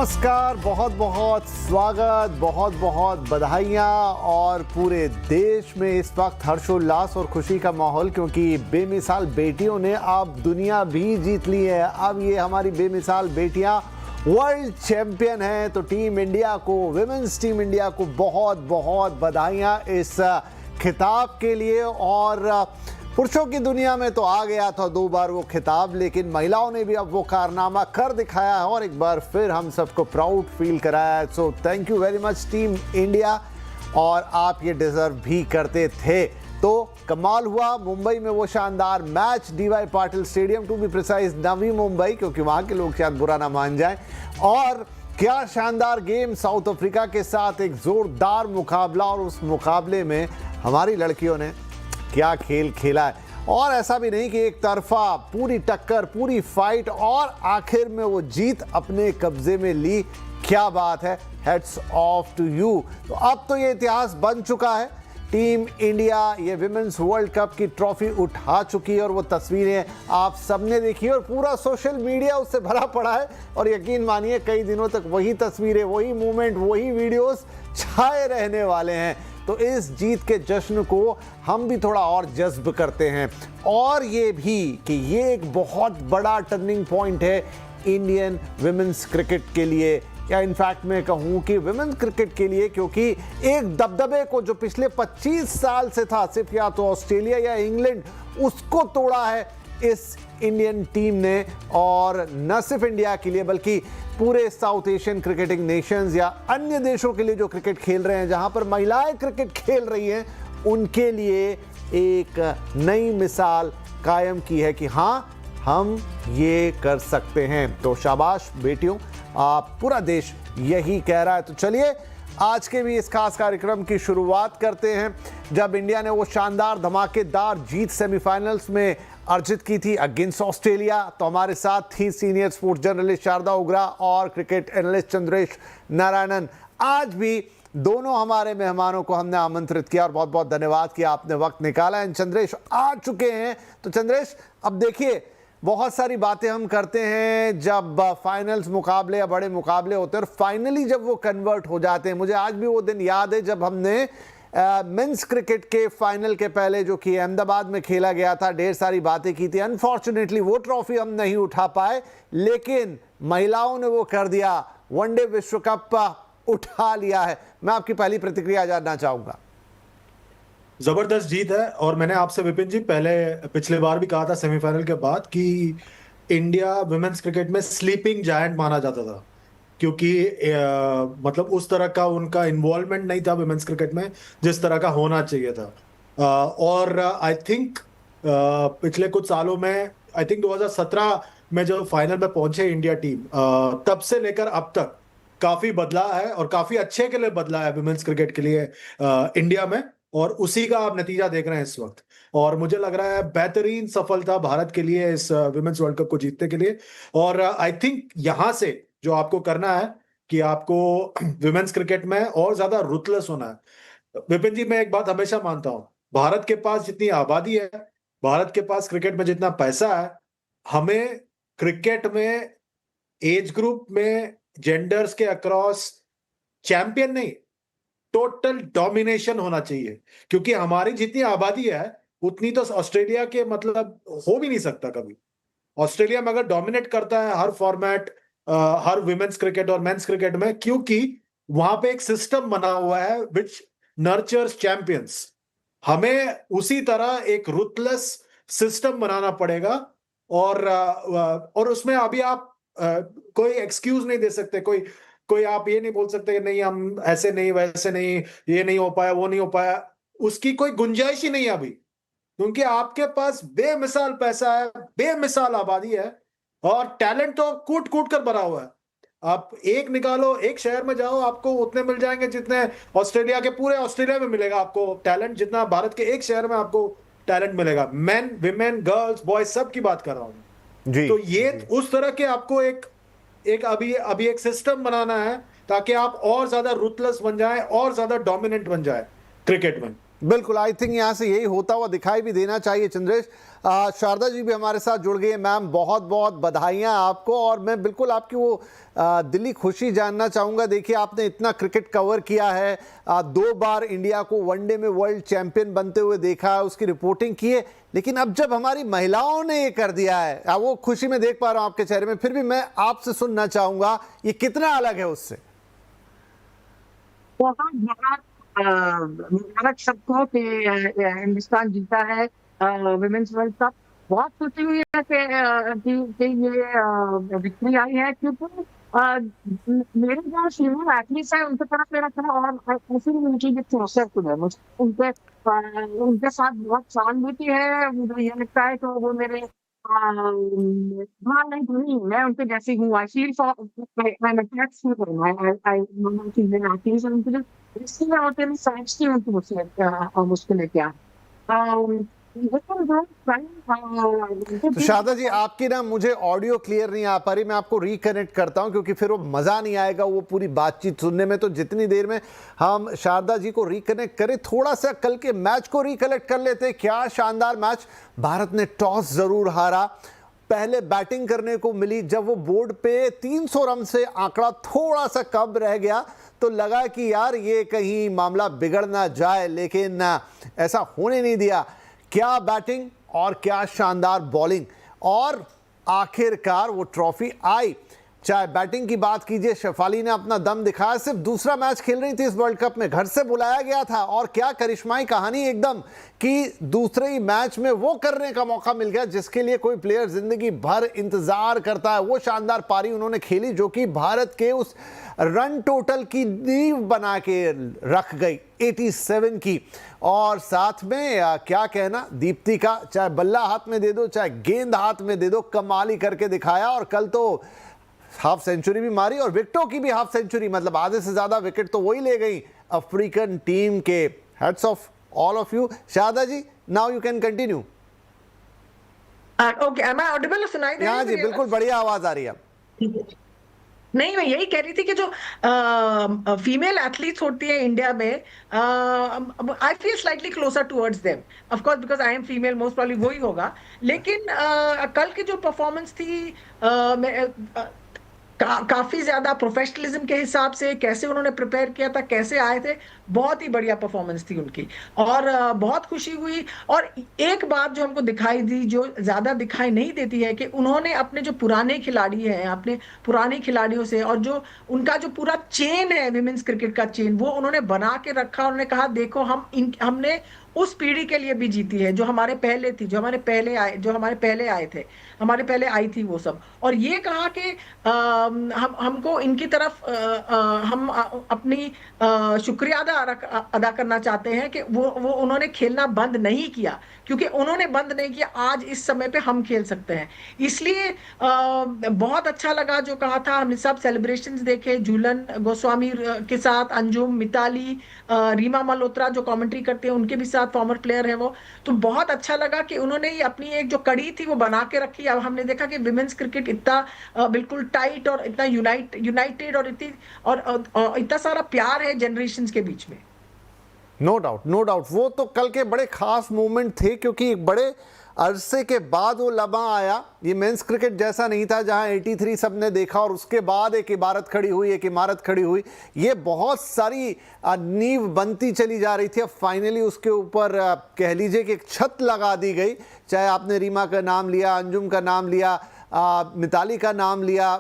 नमस्कार, बहुत बहुत स्वागत, बहुत बहुत बधाइयाँ। और पूरे देश में इस वक्त हर्षोल्लास और खुशी का माहौल, क्योंकि बेमिसाल बेटियों ने अब दुनिया भी जीत ली है। अब ये हमारी बेमिसाल बेटियाँ वर्ल्ड चैंपियन हैं। तो टीम इंडिया को, विमेंस टीम इंडिया को बहुत बहुत बधाइयाँ इस खिताब के लिए। और पुरुषों की दुनिया में तो आ गया था 2 बार वो खिताब, लेकिन महिलाओं ने भी अब वो कारनामा कर दिखाया है और एक बार फिर हम सबको प्राउड फील कराया है। So thank you very much team India, और आप ये डिजर्व भी करते थे। तो कमाल हुआ मुंबई में वो शानदार match, DY Patil stadium, to be precise Navi Mumbai, क्योंकि वहाँ के लोग शायद बुरा ना मान जाएं। और क्या शानदार गेम, साउथ अफ्रीका के साथ एक जोरदार मुकाबला, और उस मुकाबले में हमारी लड़कियों ने क्या खेल खेला है। और ऐसा भी नहीं कि एक तरफा, पूरी टक्कर, पूरी फाइट, और आखिर में वो जीत अपने कब्जे में ली। क्या बात है, हेड्स ऑफ टू यू। तो अब तो ये इतिहास बन चुका है, टीम इंडिया ये विमेंस वर्ल्ड कप की ट्रॉफी उठा चुकी है। और वो तस्वीरें आप सबने देखी और पूरा सोशल मीडिया उससे भरा पड़ा है। और यकीन मानिए कई दिनों तक वही तस्वीरें, वही मूवमेंट, वही वीडियोस छाए रहने वाले हैं। तो इस जीत के जश्न को हम भी थोड़ा और जज्ब करते हैं, और ये भी कि ये एक बहुत बड़ा टर्निंग पॉइंट है इंडियन विमेंस क्रिकेट के लिए, या इनफैक्ट मैं कहूँ कि विमेंस क्रिकेट के लिए, क्योंकि एक दबदबे को जो पिछले 25 साल से था, सिर्फ या तो ऑस्ट्रेलिया या इंग्लैंड, उसको तोड़ा है इस इंडियन टीम ने। और न सिर्फ इंडिया के लिए बल्कि पूरे साउथ एशियन क्रिकेटिंग नेशंस या अन्य देशों के लिए जो क्रिकेट खेल रहे हैं, जहां पर महिलाएं क्रिकेट खेल रही हैं, उनके लिए एक नई मिसाल कायम की है कि हाँ, हम ये कर सकते हैं। तो शाबाश बेटियों, आप, पूरा देश यही कह रहा है। तो चलिए आज के भी इस खास कार्यक्रम की शुरुआत करते हैं, जब इंडिया ने वो शानदार धमाकेदार जीत सेमीफाइनल्स में अर्जित की थी अगेंस्ट ऑस्ट्रेलिया। तो हमारे साथ थी सीनियर स्पोर्ट्स जर्नलिस्ट शारदा उग्रा और क्रिकेट एनालिस्ट चंद्रेश नारायणन। आज भी दोनों हमारे मेहमानों को हमने आमंत्रित किया और बहुत बहुत धन्यवाद कि आपने वक्त निकाला। चंद्रेश आ चुके हैं। तो चंद्रेश, अब देखिए, बहुत सारी बातें हम करते हैं जब फाइनल्स मुकाबले या बड़े मुकाबले होते हैं, और फाइनली जब वो कन्वर्ट हो जाते हैं। मुझे आज भी वो दिन याद है जब हमने मेंस क्रिकेट के फाइनल के पहले, जो कि अहमदाबाद में खेला गया था, ढेर सारी बातें की थी। अनफॉर्चुनेटली वो ट्रॉफी हम नहीं उठा पाए, लेकिन महिलाओं ने वो कर दिया, वनडे विश्व कप उठा लिया है। मैं आपकी पहली प्रतिक्रिया जानना चाहूंगा। जबरदस्त जीत है, और मैंने आपसे विपिन जी पिछले बार भी कहा था सेमीफाइनल के बाद कि इंडिया विमेंस क्रिकेट में स्लीपिंग जायंट माना जाता था, क्योंकि मतलब उस तरह का उनका इन्वॉल्वमेंट नहीं था विमेंस क्रिकेट में जिस तरह का होना चाहिए था। और आई थिंक पिछले कुछ सालों में, आई थिंक 2017 में जो फाइनल में पहुंचे इंडिया टीम, तब से लेकर अब तक काफी बदला है, और काफी अच्छे के लिए बदला है विमेंस क्रिकेट के लिए इंडिया में। और उसी का आप नतीजा देख रहे हैं इस वक्त, और मुझे लग रहा है बेहतरीन सफलता भारत के लिए इस विमेंस वर्ल्ड कप को जीतने के लिए। और आई थिंक यहां से जो आपको करना है कि आपको विमेंस क्रिकेट में और ज्यादा रुथलेस होना है। विपिन जी, मैं एक बात हमेशा मानता हूं, भारत के पास जितनी आबादी है, भारत के पास क्रिकेट में जितना पैसा है, हमें क्रिकेट में एज ग्रुप में जेंडर्स के अक्रॉस चैंपियन नहीं, टोटल डोमिनेशन होना चाहिए। क्योंकि हमारी जितनी आबादी है उतनी तो ऑस्ट्रेलिया के मतलब हो भी नहीं सकता कभी। ऑस्ट्रेलिया में अगर डोमिनेट करता है हर फॉर्मेट, हर विमेंस क्रिकेट और मेंस क्रिकेट में, क्योंकि वहां पे एक सिस्टम बना हुआ है विच नर्चर्स चैंपियंस। हमें उसी तरह एक रुथलेस सिस्टम बनाना पड़ेगा, और उसमें अभी आप कोई एक्सक्यूज नहीं दे सकते, कोई आप ये नहीं बोल सकते कि नहीं, हम ऐसे नहीं, वैसे नहीं, ये नहीं हो पाया, वो नहीं हो पाया। उसकी कोई गुंजाइश ही नहीं है अभी, क्योंकि आपके पास बेमिसाल पैसा है, बेमिसाल आबादी है, और टैलेंट तो कूट कूट कर भरा हुआ है। आप एक निकालो, एक शहर में जाओ, आपको उतने मिल जाएंगे जितने ऑस्ट्रेलिया के पूरे ऑस्ट्रेलिया में मिलेगा आपको टैलेंट, जितना भारत के एक शहर में आपको टैलेंट मिलेगा। मेन, विमेन, गर्ल्स, बॉयज, सब की बात कर रहा हूं जी। तो ये जी। उस तरह के आपको एक अभी एक सिस्टम बनाना है, ताकि आप और ज्यादा रुथलेस बन जाएं और ज्यादा डोमिनेंट बन जाए क्रिकेट में। बिल्कुल, आई थिंक यहाँ से यही होता हुआ दिखाई भी देना चाहिए। चंद्रेश, शारदा जी भी हमारे साथ जुड़ गई है। मैम, बहुत बहुत बधाइयाँ आपको, और मैं बिल्कुल आपकी वो दिली खुशी जानना चाहूँगा। देखिए, आपने इतना क्रिकेट कवर किया है, 2 बार इंडिया को वनडे में वर्ल्ड चैंपियन बनते हुए देखा है, उसकी रिपोर्टिंग की है, लेकिन अब जब हमारी महिलाओं ने ये कर दिया है, वो खुशी में देख पा रहा हूँ आपके चेहरे में, फिर भी मैं आपसे सुनना चाहूँगा, ये कितना अलग है उससे? बहुत बहुत मुबारक सबको कि हिंदुस्तान जीता है विमेंस वर्ल्ड कप। बहुत खुशी हुई है कि ये विक्ट्री आई है, क्योंकि मेरे जो फीमेल एथलीट्स हैं उनकी तरफ मेरा थोड़ा और ऐसी उनकी जो प्रोसेस है, मुझे उनके साथ बहुत सहानुभूति है। मुझे ये लगता है तो वो मेरे हाँ, नहीं, मैं उनके जैसी हूँ। I feel for I am attached to them. I female athletes, और उनकी जो इसलिए होते हैं समझती हूँ कि मुझके लिए क्या लेकिन जो तो शारदा जी, आपकी ना मुझे ऑडियो क्लियर नहीं आ पा रही, मैं आपको रिकनेक्ट करता हूं, क्योंकि फिर वो मज़ा नहीं आएगा वो पूरी बातचीत सुनने में। तो जितनी देर में हम शारदा जी को रिकनेक्ट करें, थोड़ा सा कल के मैच को रिकलेक्ट कर लेते हैं। क्या शानदार मैच! भारत ने टॉस जरूर हारा, पहले बैटिंग करने को मिली। जब वो बोर्ड पे 300 रन से आंकड़ा थोड़ा सा कम रह गया तो लगा कि यार ये कहीं मामला बिगड़ ना जाए, लेकिन ऐसा होने नहीं दिया। क्या बैटिंग और क्या शानदार बॉलिंग, और आखिरकार वो ट्रॉफी आई। चाहे बैटिंग की बात कीजिए, शेफाली ने अपना दम दिखाया। सिर्फ दूसरा मैच खेल रही थी इस वर्ल्ड कप में, घर से बुलाया गया था, और क्या करिश्माई कहानी एकदम कि दूसरे ही मैच में वो करने का मौका मिल गया जिसके लिए कोई प्लेयर जिंदगी भर इंतजार करता है। वो शानदार पारी उन्होंने खेली जो कि भारत के उस रन टोटल की नींव बना के रख गई, 87 की। और साथ में क्या कहना दीप्ति का, चाहे बल्ला हाथ में दे दो चाहे गेंद हाथ में दे दो, कमाल ही करके दिखाया। और कल तो हाफ सेंचुरी भी मारी और विकेटों की भी हाफ सेंचुरी, मतलब आधे से ज्यादा विकेट तो वही ले गई अफ्रीकन टीम के। Heads off all of you. Sharda ji, now you can continue. Okay, am I audible? सुनाई दे रही है? हाँ जी, बिल्कुल बढ़िया आवाज आ रही है। नहीं, मैं यही कह रही थी कि जो फीमेल एथलीट्स होती है इंडिया में, I feel slightly closure towards them, of course because I am female, most probably वही होगा। लेकिन कल की जो परफॉर्मेंस थी, काफी ज्यादा प्रोफेशनलिज्म के हिसाब से, कैसे उन्होंने प्रिपेयर किया था, कैसे आए थे, बहुत ही बढ़िया परफॉर्मेंस थी उनकी। और बहुत खुशी हुई। और एक बात जो हमको दिखाई दी, जो ज्यादा दिखाई नहीं देती है, कि उन्होंने अपने जो पुराने खिलाड़ी हैं, अपने पुराने खिलाड़ियों से, और जो उनका जो पूरा चेन है विमेंस क्रिकेट का चेन, वो उन्होंने बना के रखा। उन्होंने कहा देखो हमने उस पीढ़ी के लिए भी जीती है जो हमारे पहले थी, जो हमारे पहले आए थे, हमारे पहले आई थी वो सब। और ये कहा कि हमको इनकी तरफ हम अपनी शुक्रिया अदा करना चाहते हैं कि वो उन्होंने खेलना बंद नहीं किया, क्योंकि उन्होंने बंद नहीं किया, आज इस समय पे हम खेल सकते हैं। इसलिए बहुत अच्छा लगा जो कहा था। हमने सब सेलिब्रेशंस देखे, झूलन गोस्वामी के साथ, अंजुम, मिताली, रीमा मल्होत्रा जो कमेंट्री करते हैं उनके भी साथ, फॉर्मर प्लेयर है वो। तो बहुत अच्छा लगा कि उन्होंने ही अपनी एक जो कड़ी थी वो बना के रखी। अब हमने देखा कि विमेंस क्रिकेट इतना बिल्कुल टाइट और इतना यूनाइटेड और इतना सारा प्यार है जनरेशंस के बीच में। No doubt, no doubt. वो तो कल के बड़े खास मोमेंट थे, क्योंकि एक बड़े अरसे के बाद वो लम्हा आया। ये मेंस क्रिकेट जैसा नहीं था जहां 83 सबने देखा और उसके बाद एक इबारत खड़ी हुई, एक इमारत खड़ी हुई। ये बहुत सारी नींव बनती चली जा रही थी। अब फाइनली उसके ऊपर कह लीजिए कि एक छत लगा दी गई। चाहे आपने रीमा का नाम लिया, अंजुम का नाम लिया, मिताली का नाम लिया,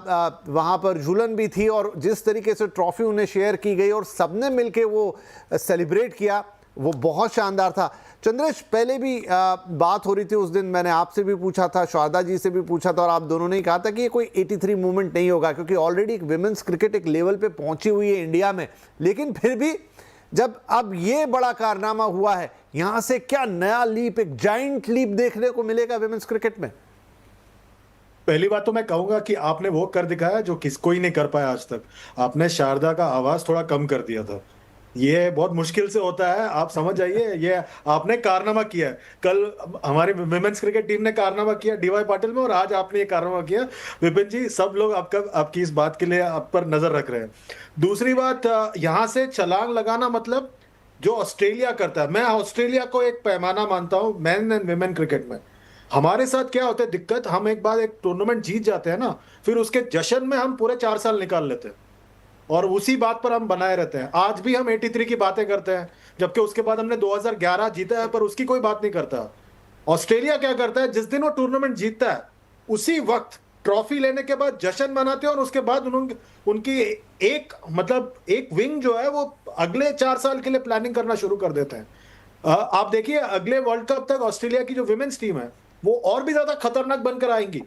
वहाँ पर झूलन भी थी, और जिस तरीके से ट्रॉफी उन्हें शेयर की गई और सबने मिलके वो सेलिब्रेट किया, वो बहुत शानदार था। चंद्रेश, पहले भी बात हो रही थी उस दिन, मैंने आपसे भी पूछा था, शारदा जी से भी पूछा था, और आप दोनों ने ही कहा था कि ये कोई 83 मूवमेंट नहीं होगा, क्योंकि ऑलरेडी एक विमेंस क्रिकेट एक लेवल पे पहुंची हुई है इंडिया में। लेकिन फिर भी जब अब ये बड़ा कारनामा हुआ है, यहां से क्या नया लीप, एक जाइंट लीप देखने को मिलेगा विमेंस क्रिकेट में? पहली बात तो मैं कहूंगा कि आपने वो कर दिखाया जो कोई नहीं कर पाया आज तक। आपने शारदा का आवाज थोड़ा कम कर दिया था। ये बहुत मुश्किल से होता है, आप समझ जाइए। ये आपने कारनामा किया है। कल हमारी विमेंस क्रिकेट टीम ने कारनामा किया डीवाई पाटिल में, और आज आपने ये कारनामा किया। विपिन जी, सब लोग आपकी इस बात के लिए आप पर नजर रख रहे हैं। दूसरी बात, यहां से छलांग लगाना मतलब जो ऑस्ट्रेलिया करता है, मैं ऑस्ट्रेलिया को एक पैमाना मानता हूं मेन एंड विमेन क्रिकेट में। हमारे साथ क्या होता है दिक्कत, हम एक बार एक टूर्नामेंट जीत जाते हैं ना, फिर उसके जश्न में हम पूरे 4 साल निकाल लेते हैं और उसी बात पर हम बनाए रहते हैं। आज भी हम 83 की बातें करते हैं, जबकि उसके बाद हमने 2011 जीता है, पर उसकी कोई बात नहीं करता। ऑस्ट्रेलिया क्या करता है, जिस दिन वो टूर्नामेंट जीतता है उसी वक्त ट्रॉफी लेने के बाद जश्न मनाते हैं और उसके बाद उनकी एक विंग जो है वो अगले 4 साल के लिए प्लानिंग करना शुरू कर देते हैं। आप देखिए अगले वर्ल्ड कप तक ऑस्ट्रेलिया की जो विमेन्स टीम है वो और भी ज्यादा खतरनाक बनकर आएंगी।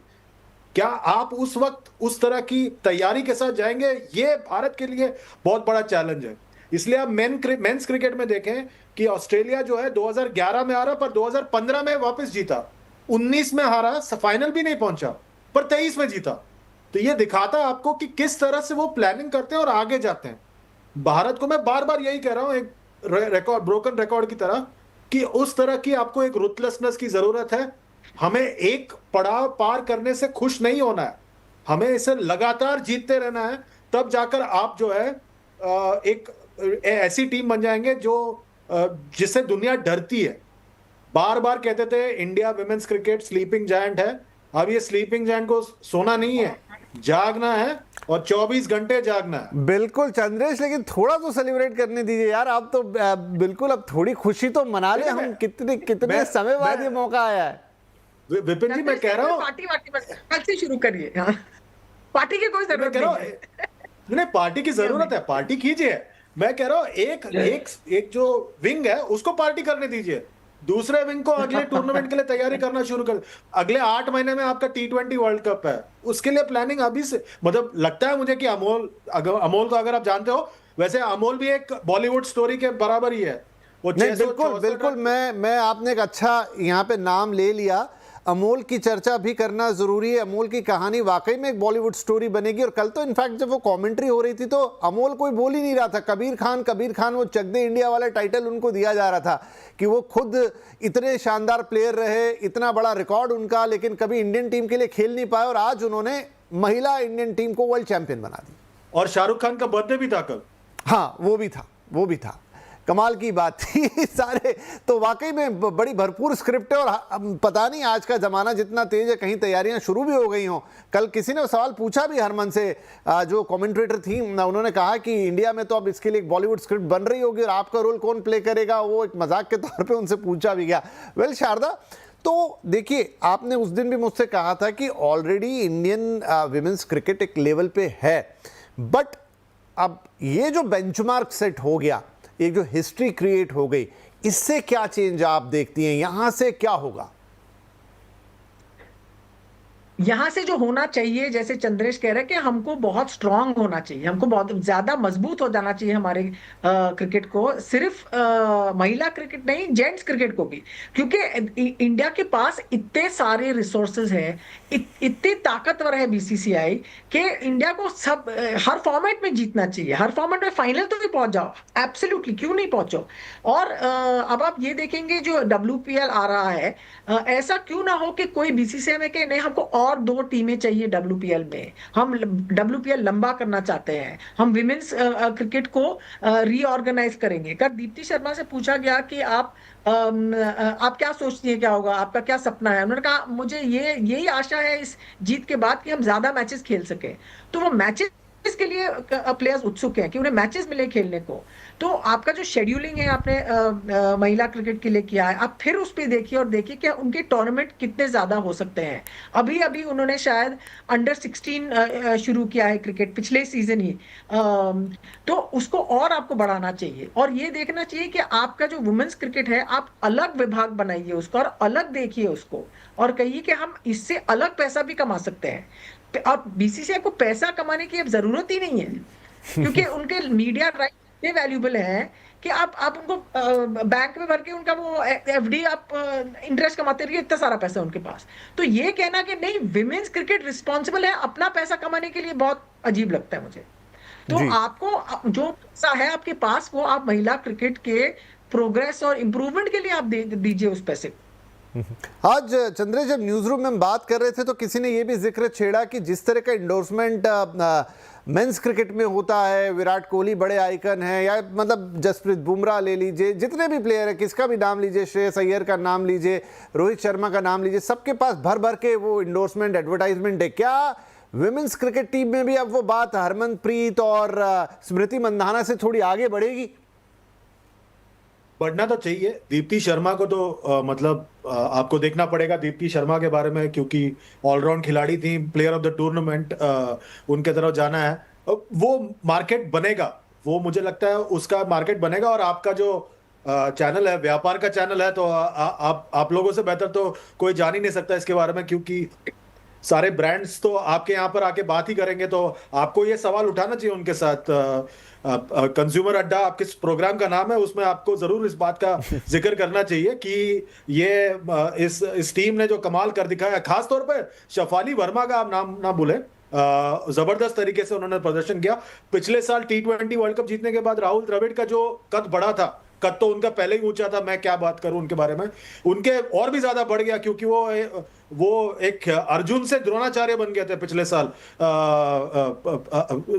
क्या आप उस वक्त उस तरह की तैयारी के साथ जाएंगे? ये भारत के लिए बहुत बड़ा चैलेंज है। इसलिए आप मेंस क्रिकेट में देखें कि ऑस्ट्रेलिया जो है 2011 में आ रहा, पर 2015 में वापस जीता, 19 में हारा, फाइनल भी नहीं पहुंचा, पर 23 में जीता। तो ये दिखाता है आपको कि किस तरह से वो प्लानिंग करते हैं और आगे जाते हैं। भारत को मैं बार बार यही कह रहा हूं, एक रिकॉर्ड, ब्रोकन रिकॉर्ड की तरह, कि उस तरह की आपको एक रुथलेसनेस की जरूरत है। हमें एक पड़ाव पार करने से खुश नहीं होना है, हमें इसे लगातार जीतते रहना है। तब जाकर आप जो है एक ऐसी टीम बन जाएंगे जो जिससे दुनिया डरती है। बार बार कहते थे India women's cricket sleeping giant है। अब ये स्लीपिंग जायंट को सोना नहीं है, जागना है और 24 घंटे जागना है। बिल्कुल चंद्रेश, लेकिन थोड़ा तो सेलिब्रेट करने दीजिए यार। आप तो बिल्कुल अब थोड़ी खुशी तो मना ले। हम कितने समय बाद ये मौका आया है। विपिन जी मैं कह रहा हूँ पार्टी कल से शुरू करिए। हाँ। पार्टी की कोई जरूरत नहीं है। पार्टी की जरूरत है, पार्टी कीजिए। मैं कह रहा हूँ एक जो विंग है उसको पार्टी करने दीजिए, दूसरे विंग को अगले टूर्नामेंट के लिए तैयारी करना शुरू कर। अगले 8 महीने में आपका T20 वर्ल्ड कप है, उसके लिए प्लानिंग अभी से, मतलब लगता है मुझे कि अमोल को अगर आप जानते हो, वैसे अमोल भी एक बॉलीवुड स्टोरी के बराबर ही है। वो बिल्कुल बिल्कुल, मैं आपने एक अच्छा यहाँ पे नाम ले लिया। अमोल की चर्चा भी करना जरूरी है। अमोल की कहानी वाकई में एक बॉलीवुड स्टोरी बनेगी। और कल तो इनफैक्ट जब वो कमेंट्री हो रही थी तो अमोल कोई बोल ही नहीं रहा था। कबीर खान वो चक दे इंडिया वाला टाइटल उनको दिया जा रहा था कि वो खुद इतने शानदार प्लेयर रहे, इतना बड़ा रिकॉर्ड उनका, लेकिन कभी इंडियन टीम के लिए खेल नहीं पाए और आज उन्होंने महिला इंडियन टीम को वर्ल्ड चैंपियन बना दी। और शाहरुख खान का बर्थडे भी था कल। हाँ वो भी था। कमाल की बात थी। सारे तो वाकई में बड़ी भरपूर स्क्रिप्ट है। और पता नहीं आज का ज़माना जितना तेज है, कहीं तैयारियां शुरू भी हो गई हों। कल किसी ने सवाल पूछा भी हरमन से, जो कमेंटेटर थी, उन्होंने कहा कि इंडिया में तो अब इसके लिए एक बॉलीवुड स्क्रिप्ट बन रही होगी और आपका रोल कौन प्ले करेगा, वो एक मजाक के तौर पर उनसे पूछा भी गया। वेल शारदा, तो देखिए आपने उस दिन भी मुझसे कहा था कि ऑलरेडी इंडियन विमेंस क्रिकेट एक लेवल पे है, बट अब ये जो बेंचमार्क सेट हो गया, एक जो हिस्ट्री क्रिएट हो गई, इससे क्या चेंज आप देखती हैं? यहां से क्या होगा? यहां से जो होना चाहिए, जैसे चंद्रेश कह रहे हैं कि हमको बहुत स्ट्रांग होना चाहिए, हमको बहुत ज्यादा मजबूत हो जाना चाहिए हमारे क्रिकेट को, सिर्फ महिला क्रिकेट नहीं, जेंट्स क्रिकेट को भी, क्योंकि इंडिया के पास इतने सारे रिसोर्सेज हैं, इतनी ताकतवर है बीसीसीआई कि इंडिया को सब हर फॉर्मेट में जीतना चाहिए, हर फॉर्मेट में फाइनल तो भी पहुंच जाओ, एब्सोल्युटली, क्यों नहीं पहुंचो। और अब आप ये देखेंगे जो WPL आ रहा है, ऐसा क्यों ना हो कि कोई बीसीसीआई में कहे नहीं हमको और 2 टीमें चाहिए WPL में, हम WPL लंबा करना चाहते हैं, हम विमेंस क्रिकेट को रीऑर्गेनाइज करेंगे। कल दीप्ति शर्मा से पूछा गया कि आप क्या सोचती हैं, क्या होगा, आपका क्या सपना है? उन्होंने कहा मुझे यही आशा है इस जीत के बाद कि हम ज्यादा मैचेस खेल सके। तो वो मैचेस इसके लिए प्लेयर्स उत्सुक हैं कि उन्हें मैचेस मिले खेलने को। तो आपका जो शेड्यूलिंग है आपने महिला क्रिकेट के लिए किया है, आप फिर उस पर देखिए और देखिए कि उनके टूर्नामेंट कितने ज्यादा हो सकते हैं। अभी उन्होंने शायद अंडर 16 शुरू किया है क्रिकेट पिछले सीजन ही, तो उसको और आपको बढ़ाना चाहिए और ये देखना चाहिए कि आपका जो वुमेन्स क्रिकेट है, आप अलग विभाग बनाइए उसको और अलग देखिए उसको और कहिए कि हम इससे अलग पैसा भी कमा सकते हैं। अब बीसीसीआई को पैसा कमाने की अब जरूरत ही नहीं है, क्योंकि उनके मीडिया राइट इतने वैल्यूबल हैं कि आप उनको बैंक में भर के उनका वो FD आप इंटरेस्ट कमाते रहिए, इतना सारा पैसा उनके पास। तो ये कहना कि नहीं विमेन्स क्रिकेट रिस्पॉन्सिबल है अपना पैसा कमाने के लिए, बहुत अजीब लगता है मुझे। तो आपको जो पैसा है आपके पास, वो आप महिला क्रिकेट के प्रोग्रेस और इंप्रूवमेंट के लिए आप दीजिए उस पैसे को। आज चंद्रे, जब न्यूज रूम में हम बात कर रहे थे तो किसी ने ये भी जिक्र छेड़ा कि जिस तरह का इंडोर्समेंट मेंस क्रिकेट में होता है, विराट कोहली बड़े आइकन हैं, या मतलब जसप्रीत बुमराह ले लीजिए, जितने भी प्लेयर है, किसका भी नाम लीजिए, श्रेयस अय्यर का नाम लीजिए, रोहित शर्मा का नाम लीजिए, सबके पास भर भर के वो इंडोर्समेंट एडवर्टाइजमेंट है। क्या विमेंस क्रिकेट टीम में भी अब वो बात हरमनप्रीत और स्मृति मंधाना से थोड़ी आगे बढ़ेगी? बढ़ना तो चाहिए। दीप्ति शर्मा को तो मतलब आपको देखना पड़ेगा दीप्ति शर्मा के बारे में, क्योंकि ऑलराउंड खिलाड़ी थी, प्लेयर ऑफ द टूर्नामेंट, उनके तरफ जाना है। वो मार्केट बनेगा, वो मुझे लगता है उसका मार्केट बनेगा। और आपका जो चैनल है, व्यापार का चैनल है, तो आप लोगों से बेहतर तो कोई जान ही नहीं सकता इसके बारे में, क्योंकि सारे ब्रांड्स तो आपके यहाँ पर आके बात ही करेंगे। तो आपको ये सवाल उठाना चाहिए उनके साथ। कंज्यूमर अड्डा आपके प्रोग्राम का नाम है, उसमें आपको जरूर इस बात का जिक्र करना चाहिए कि ये इस टीम ने जो कमाल कर दिखाया, खास तौर पर शफाली वर्मा का आप नाम ना भूलें। जबरदस्त तरीके से उन्होंने प्रदर्शन किया। पिछले साल T20 वर्ल्ड कप जीतने के बाद राहुल द्रविड़ का जो कद बढ़ा था, कद तो उनका पहले ही ऊंचा था, मैं क्या बात करूं उनके बारे में, उनके और भी ज्यादा बढ़ गया, क्योंकि वो एक अर्जुन से द्रोणाचार्य बन गए थे पिछले साल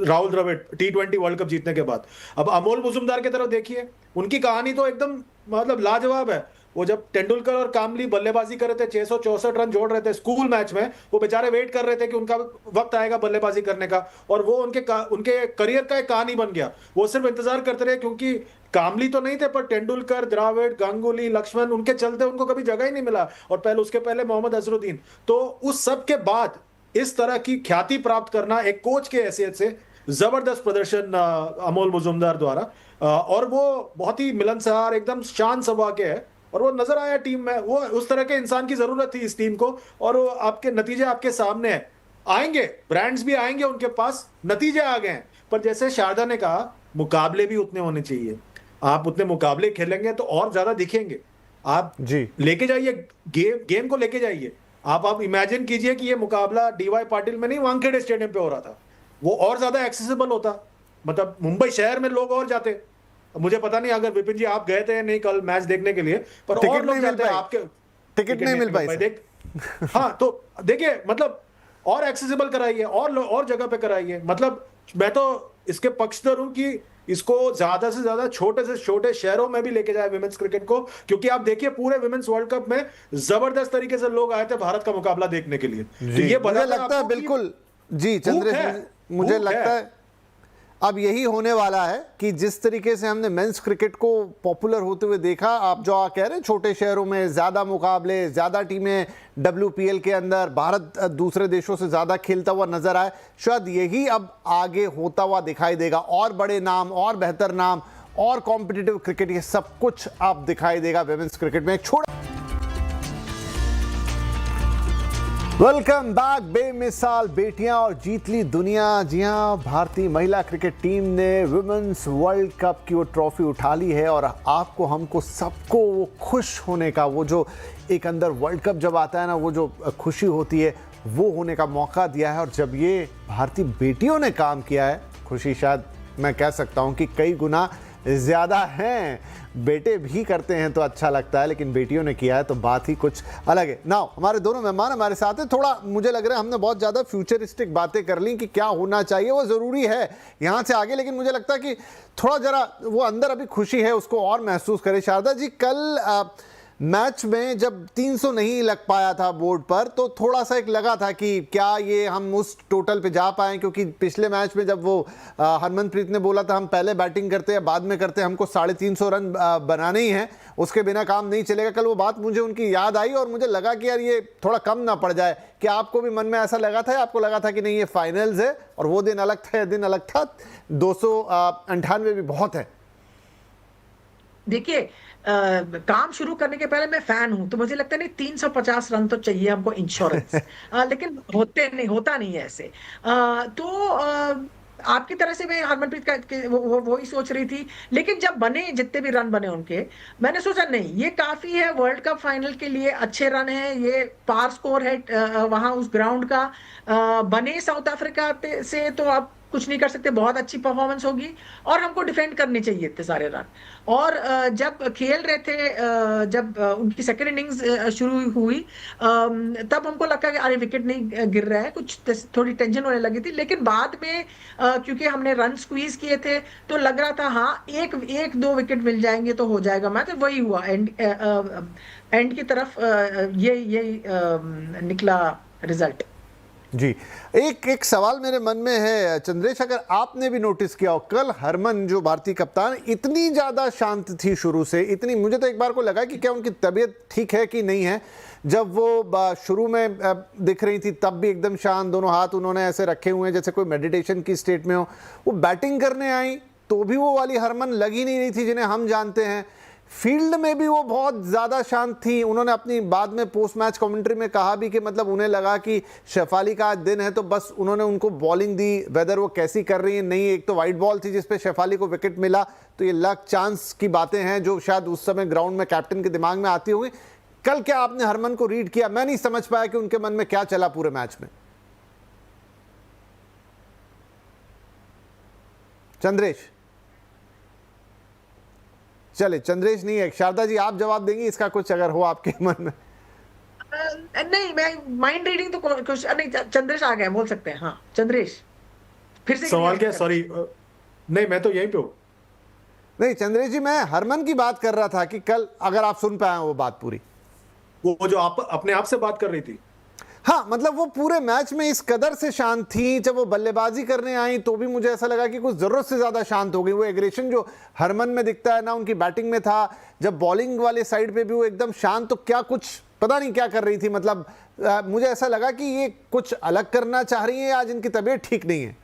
Rahul Dravid T20 world cup जीतने के बाद। अब अमोल मुजुमदार की तरफ देखिए, उनकी कहानी तो एकदम मतलब लाजवाब है। वो जब तेंदुलकर और कामली बल्लेबाजी कर रहे थे, 664 रन जोड़ रहे थे स्कूल मैच में, वो बेचारे वेट कर रहे थे कि उनका वक्त आएगा बल्लेबाजी करने का, और वो उनके करियर का एक कहानी बन गया। वो सिर्फ इंतजार करते रहे, क्योंकि कामली तो नहीं थे, पर तेंदुलकर, द्रविड़, गांगुली, लक्ष्मण, उनके चलते उनको कभी जगह ही नहीं मिला, और उसके पहले मोहम्मद अजरुद्दीन। तो उस सब के बाद इस तरह की ख्याति प्राप्त करना एक कोच के हैसियत से जबरदस्त प्रदर्शन अमोल मुजुमदार द्वारा, और वो बहुत ही मिलनसार, एकदम शांत स्वभाव के है, और वो नजर आया टीम में। वो उस तरह के इंसान की जरूरत थी इस टीम को, और वो आपके नतीजे आपके सामने हैं। आएंगे ब्रांड्स भी आएंगे उनके पास, नतीजे आ गए हैं, पर जैसे शारदा ने कहा, मुकाबले भी उतने होने चाहिए। आप उतने मुकाबले खेलेंगे तो और ज्यादा दिखेंगे। आप जी लेके जाइए गेम को लेके जाइए। आप इमेजिन कीजिए कि ये मुकाबला डीवाई पाटिल में नहीं, वानखेड़े स्टेडियम पे हो रहा था, वो और ज्यादा एक्सेसिबल होता। मतलब मुंबई शहर में लोग और जाते। मुझे पता नहीं अगर विपिन जी आप गए थे नहीं कल मैच देखने के लिए, पर और लोग जाते हैं। आपके टिकट नहीं मिल पाई देख। हाँ, तो देखिए, मतलब और एक्सेसिबल कराइए, और जगह पे कराइए। मतलब मैं तो इसके पक्षधर हूं कि इसको ज्यादा से ज्यादा छोटे से छोटे शहरों में भी लेके जाए विमेंस क्रिकेट को, क्योंकि आप देखिए पूरे विमेंस वर्ल्ड कप में जबरदस्त तरीके से लोग आए थे भारत का मुकाबला देखने के लिए। तो ये मुझे लगता है बिल्कुल जी चंद्रेश, मुझे लगता है अब यही होने वाला है कि जिस तरीके से हमने मेंस क्रिकेट को पॉपुलर होते हुए देखा, आप जो कह रहे हैं छोटे शहरों में ज्यादा मुकाबले, ज्यादा टीमें WPL के अंदर, भारत दूसरे देशों से ज्यादा खेलता हुआ नजर आए, शायद यही अब आगे होता हुआ दिखाई देगा। और बड़े नाम, और बेहतर नाम, और कॉम्पिटिटिव क्रिकेट, ये सब कुछ आप दिखाई देगा विमेंस क्रिकेट में। Welcome back. बेमिसाल बेटियां और जीत ली दुनिया। जी हां, भारतीय महिला क्रिकेट टीम ने विमेंस वर्ल्ड कप की वो ट्रॉफी उठा ली है, और आपको, हमको, सबको वो खुश होने का, वो जो एक अंदर वर्ल्ड कप जब आता है ना, वो जो खुशी होती है, वो होने का मौका दिया है। और जब ये भारतीय बेटियों ने काम किया है, खुशी शायद मैं कह सकता हूं कि कई गुना ज़्यादा हैं। बेटे भी करते हैं तो अच्छा लगता है, लेकिन बेटियों ने किया है तो बात ही कुछ अलग है। नाउ हमारे दोनों मेहमान हमारे साथ हैं। थोड़ा मुझे लग रहा है हमने बहुत ज़्यादा फ्यूचरिस्टिक बातें कर ली कि क्या होना चाहिए, वो ज़रूरी है यहाँ से आगे, लेकिन मुझे लगता है कि थोड़ा ज़रा वो अंदर अभी खुशी है उसको और महसूस करें। शारदा जी, कल मैच में जब 300 नहीं लग पाया था बोर्ड पर, तो थोड़ा सा एक लगा था कि क्या ये हम उस टोटल पे जा पाएँ, क्योंकि पिछले मैच में जब वो हरमनप्रीत ने बोला था हम पहले बैटिंग करते हैं बाद में करते हैं, हमको 350 रन बनाने ही हैं, उसके बिना काम नहीं चलेगा। कल वो बात मुझे उनकी याद आई और मुझे लगा कि यार ये थोड़ा कम ना पड़ जाए। क्या आपको भी मन में ऐसा लगा था, आपको लगा था कि नहीं ये फाइनल्स है और वो दिन अलग था, ये दिन अलग था, 298 भी बहुत है? देखिए, काम शुरू करने के पहले मैं फैन हूं, तो मुझे लगता है नहीं 350 रन तो चाहिए हमको इंश्योरेंस। लेकिन होता नहीं है ऐसे। आपकी तरह से मैं हरमनप्रीत का वो ही सोच रही थी, लेकिन जब बने जितने भी रन बने उनके, मैंने सोचा नहीं ये काफी है वर्ल्ड कप फाइनल के लिए, अच्छे रन है, ये पार स्कोर है वहां उस ग्राउंड का। बने साउथ अफ्रीका से तो आप कुछ नहीं कर सकते, बहुत अच्छी परफॉर्मेंस होगी और हमको डिफेंड करने चाहिए इतने सारे रन। और जब खेल रहे थे, जब उनकी सेकेंड इनिंग्स शुरू हुई, तब हमको लगा कि अरे विकेट नहीं गिर रहा है, कुछ थोड़ी टेंशन होने लगी थी। लेकिन बाद में क्योंकि हमने रन स्क्वीज किए थे तो लग रहा था हाँ एक एक दो विकेट मिल जाएंगे तो हो जाएगा मैच। तो वही हुआ, एंड की तरफ ये निकला रिजल्ट। जी, एक एक सवाल मेरे मन में है चंद्रेश, अगर आपने भी नोटिस किया हो, कल हरमन जो भारतीय कप्तान इतनी ज़्यादा शांत थी शुरू से, इतनी, मुझे तो एक बार को लगा कि क्या उनकी तबीयत ठीक है कि नहीं है। जब वो शुरू में दिख रही थी तब भी एकदम शांत, दोनों हाथ उन्होंने ऐसे रखे हुए हैं जैसे कोई मेडिटेशन की स्टेट में हो। वो बैटिंग करने आई तो भी वो वाली हरमन लगी नहीं रही थी जिन्हें हम जानते हैं। फील्ड में भी वो बहुत ज़्यादा शांत थी। उन्होंने अपनी बाद में पोस्ट मैच कमेंट्री में कहा भी कि मतलब उन्हें लगा कि शेफाली का आज दिन है तो बस उन्होंने उनको बॉलिंग दी, वेदर वो कैसी कर रही है नहीं। एक तो वाइट बॉल थी जिसपे शेफाली को विकेट मिला, तो ये लक चांस की बातें हैं जो शायद उस समय ग्राउंड में कैप्टन के दिमाग में आती होगी। कल क्या आपने हरमन को रीड किया? मैं नहीं समझ पाया कि उनके मन में क्या चला पूरे मैच में। चंद्रेश, चले चंद्रेश नहीं है, शारदा जी आप जवाब देंगी इसका कुछ अगर हो आपके मन में? नहीं, मैं माइंड रीडिंग तो कुछ नहीं। चंद्रेश आ गए, बोल सकते हैं। हाँ चंद्रेश, फिर से सवाल क्या है? सॉरी, नहीं मैं तो यहीं पे हूँ। नहीं चंद्रेश जी, मैं हरमन की बात कर रहा था कि कल अगर आप सुन पाए वो बात पूरी, वो जो आप अपने आप से बात कर रही थी। हाँ मतलब वो पूरे मैच में इस कदर से शांत थी। जब वो बल्लेबाजी करने आई तो भी मुझे ऐसा लगा कि कुछ जरूरत से ज्यादा शांत हो गई। वो एग्रेशन जो हरमन में दिखता है ना उनकी बैटिंग में था। जब बॉलिंग वाले साइड पे भी वो एकदम शांत, तो क्या कुछ पता नहीं क्या कर रही थी। मतलब मुझे ऐसा लगा कि ये कुछ अलग करना चाह रही है, आज इनकी तबीयत ठीक नहीं है।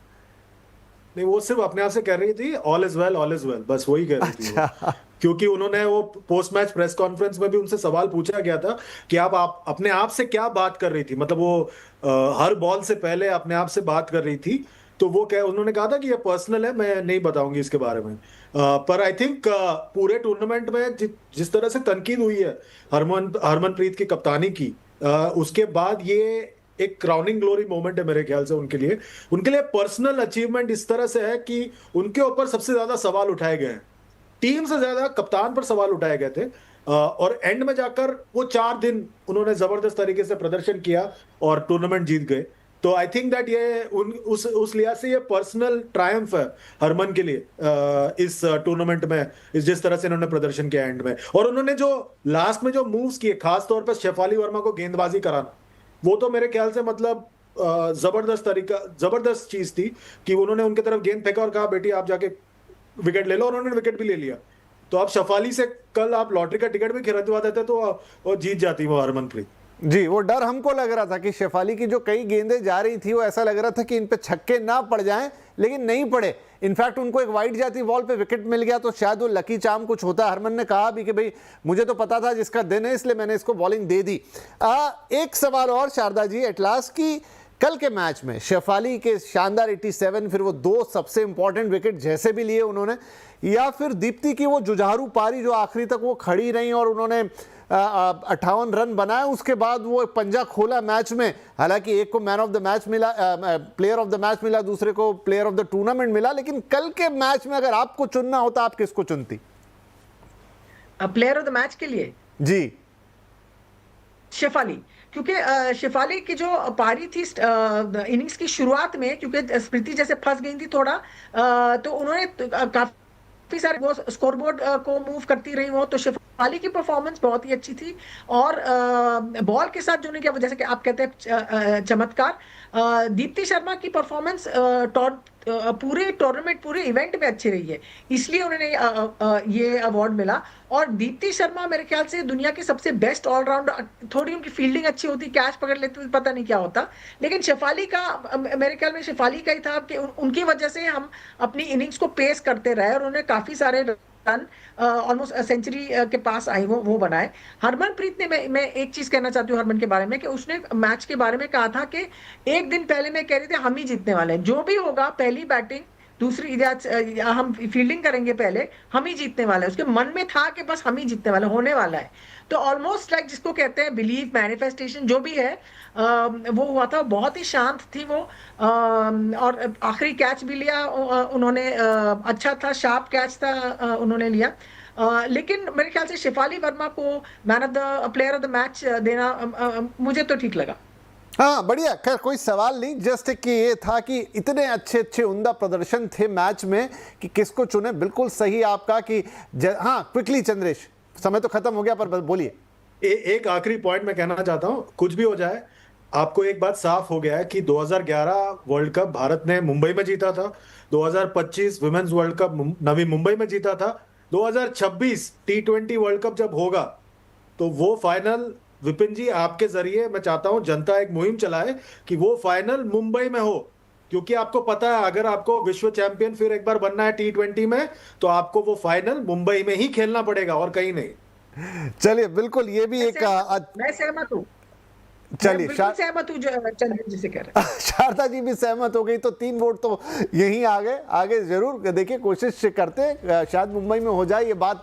नहीं, वो सिर्फ अपने आप से कह रही थी all is well, all is well, बस वही कह रही थी वो। क्योंकि उन्होंने वो पोस्ट मैच प्रेस कॉन्फ्रेंस में भी उनसे सवाल पूछा गया था कि आप अपने आप से क्या बात कर रही थी। मतलब वो हर बॉल से पहले अपने आप से बात कर रही थी। तो वो उन्होंने कहा था कि ये पर्सनल है, मैं नहीं बताऊंगी इसके बारे में। पर आई थिंक पूरे टूर्नामेंट में जिस तरह से तनकीद हुई है हरमनप्रीत की कप्तानी की, उसके बाद ये एक क्राउनिंग ग्लोरी मोमेंट है मेरे ख्याल से उनके लिए पर्सनल अचीवमेंट इस तरह से है कि उनके ऊपर सबसे ज्यादा सवाल उठाए गए हैं। टीम से ज्यादा कप्तान पर सवाल उठाए गए थे। और एंड में जाकर वो 4 दिन उन्होंने जबरदस्त तरीके से प्रदर्शन किया और टूर्नामेंट जीत गए। तो आई थिंक दैट ये उस लिहाज से ये पर्सनल ट्रायम्फ है हरमन के लिए इस टूर्नामेंट में, जिस तरह से इन्होंने प्रदर्शन किया एंड में। और उन्होंने जो लास्ट में जो मूव्स किए, खास तौर पर शेफाली वर्मा को गेंदबाजी कराना, वो तो मेरे ख्याल से मतलब जबरदस्त चीज थी कि उन्होंने उनके तरफ गेंद फेंका और कहा बेटी आप जाके विकेट ले लो, और उन्होंने विकेट भी ले लिया। तो आप शेफाली से कल आप लॉटरी का टिकट भी खरीदवा देते तो वो जीत जाती वो हरमनप्रीत जी। वो डर हमको लग रहा था कि शेफाली की जो कई गेंदें जा रही थी वो ऐसा लग रहा था कि इन पे छक्के ना पड़ जाएं, लेकिन नहीं पड़े। इनफैक्ट उनको एक वाइड जाती बॉल पे विकेट मिल गया तो शायद वो लकी चार्म कुछ होता। हरमन ने कहा भी कि भाई मुझे तो पता था जिसका दिन है इसलिए मैंने इसको बॉलिंग दे दी। एक सवाल और शारदा जी एटलास की, कल के मैच में शेफाली के शानदार 87, फिर वो 2 सबसे इंपॉर्टेंट विकेट जैसे भी लिए उन्होंने, या फिर दीप्ति की वो जुझारू पारी जो आखिरी तक वो खड़ी रही और उन्होंने 58 रन बनाए, उसके बाद वो पंजा खोला मैच में। हालांकि एक को मैन ऑफ द मैच मिला, प्लेयर ऑफ द मैच मिला, दूसरे को प्लेयर ऑफ द टूर्नामेंट मिला। लेकिन कल के मैच में अगर आपको चुनना होता आप किसको चुनती प्लेयर ऑफ द मैच के लिए? जी, शेफाली, क्योंकि शेफाली की जो पारी थी इनिंग्स की शुरुआत में, क्योंकि स्मृति जैसे फंस गई थी थोड़ा, तो उन्होंने काफी सारे वो स्कोरबोर्ड को मूव करती रही वो। तो शेफाली की परफॉर्मेंस बहुत ही अच्छी थी और बॉल के साथ जो उन्होंने किया, जैसे कि आप कहते हैं चमत्कार। दीप्ति शर्मा की परफॉर्मेंस पूरे टूर्नामेंट, पूरे इवेंट में अच्छी रही है, इसलिए उन्होंने ये अवार्ड मिला। और दीप्ति शर्मा मेरे ख्याल से दुनिया की सबसे बेस्ट ऑलराउंडर। थोड़ी उनकी फील्डिंग अच्छी होती, कैच पकड़ लेते, पता नहीं क्या होता, लेकिन शेफाली का मेरे ख्याल में शेफाली का ही था कि उनकी वजह से हम अपनी इनिंग्स को पेस करते रहे और उन्होंने काफी सारे रन, ऑलमोस्ट सेंचुरी के पास आई वो बनाए। हरमनप्रीत ने, मैं एक चीज कहना चाहती हूँ हरमन के बारे में, कि उसने मैच के बारे में कहा था कि एक दिन पहले मैं कह रही थी हम ही जीतने वाले हैं, जो भी होगा पहली बैटिंग दूसरी हम फील्डिंग करेंगे पहले, हम ही जीतने वाले हैं। उसके मन में था कि बस हम ही जीतने वाले, होने वाला है। तो ऑलमोस्ट लाइक जिसको कहते हैं बिलीव, मैनिफेस्टेशन, जो भी है वो हुआ था। बहुत ही शांत थी वो, और आखिरी कैच भी लिया उन्होंने, अच्छा था, शार्प कैच था, उन्होंने लिया। लेकिन मेरे ख्याल से शेफाली वर्मा को man of the player of the match देना मुझे तो ठीक लगा। हाँ बढ़िया, खैर कोई सवाल नहीं, जस्ट कि ये था कि इतने अच्छे अच्छे उम्दा प्रदर्शन थे मैच में कि किसको चुने। बिल्कुल सही आपका कि हाँ क्विकली चंद्रेश, समय तो खत्म हो गया पर बोलिए। एक आखिरी पॉइंट मैं कहना चाहता हूं, कुछ भी हो जाए आपको एक बात साफ हो गया है कि 2011 वर्ल्ड कप भारत ने मुंबई में जीता था, 2025 women's world cup Navi Mumbai में जीता था, 2026 T20 वर्ल्ड कप जब होगा तो वो फाइनल, विपिन जी आपके जरिए मैं चाहता हूं जनता एक मुहिम चलाए कि वो फाइनल मुंबई में हो, क्योंकि आपको पता है अगर आपको विश्व चैंपियन फिर एक बार बनना है T20 में तो आपको वो फाइनल मुंबई में ही खेलना पड़ेगा और कहीं नहीं। चलिए बिल्कुल, ये भी एक मैं सहमत हूँ। चलिए सहमत हूँ चंद्र जी से कह रहे हैं। शारदा जी भी सहमत हो गई, तो 3 वोट तो यहीं आ गए। आगे जरूर देखिए, कोशिश करते हैं शायद मुंबई में हो जाए। ये बात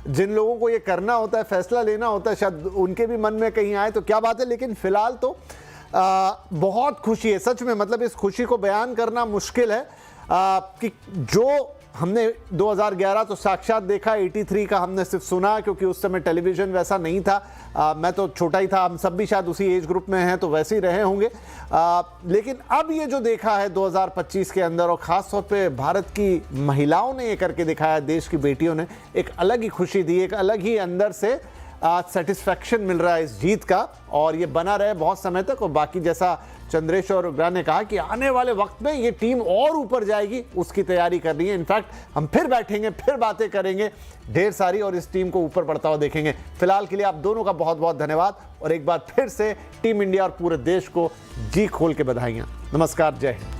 जिन लोगों को ये करना होता है, फैसला लेना होता है, शायद उनके भी मन में कहीं आए तो क्या बात है। लेकिन फिलहाल तो बहुत खुशी है सच में, मतलब इस खुशी को बयान करना मुश्किल है कि जो हमने 2011 तो साक्षात देखा, 83 का हमने सिर्फ सुना क्योंकि उस समय टेलीविज़न वैसा नहीं था। मैं तो छोटा ही था, हम सब भी शायद उसी एज ग्रुप में हैं तो वैसे ही रहे होंगे। लेकिन अब ये जो देखा है 2025 के अंदर, और ख़ास तौर पे भारत की महिलाओं ने ये करके दिखाया, देश की बेटियों ने, एक अलग ही खुशी दी, एक अलग ही अंदर से सेटिस्फैक्शन मिल रहा है इस जीत का, और ये बना रहे बहुत समय तक। और बाकी जैसा चंद्रेश और उग्रा ने कहा कि आने वाले वक्त में ये टीम और ऊपर जाएगी, उसकी तैयारी कर रही है। इनफैक्ट हम फिर बैठेंगे, फिर बातें करेंगे ढेर सारी, और इस टीम को ऊपर बढ़ता हुआ देखेंगे। फिलहाल के लिए आप दोनों का बहुत बहुत धन्यवाद, और एक बार फिर से टीम इंडिया और पूरे देश को जी खोल के बधाइयाँ। नमस्कार, जय हिंद।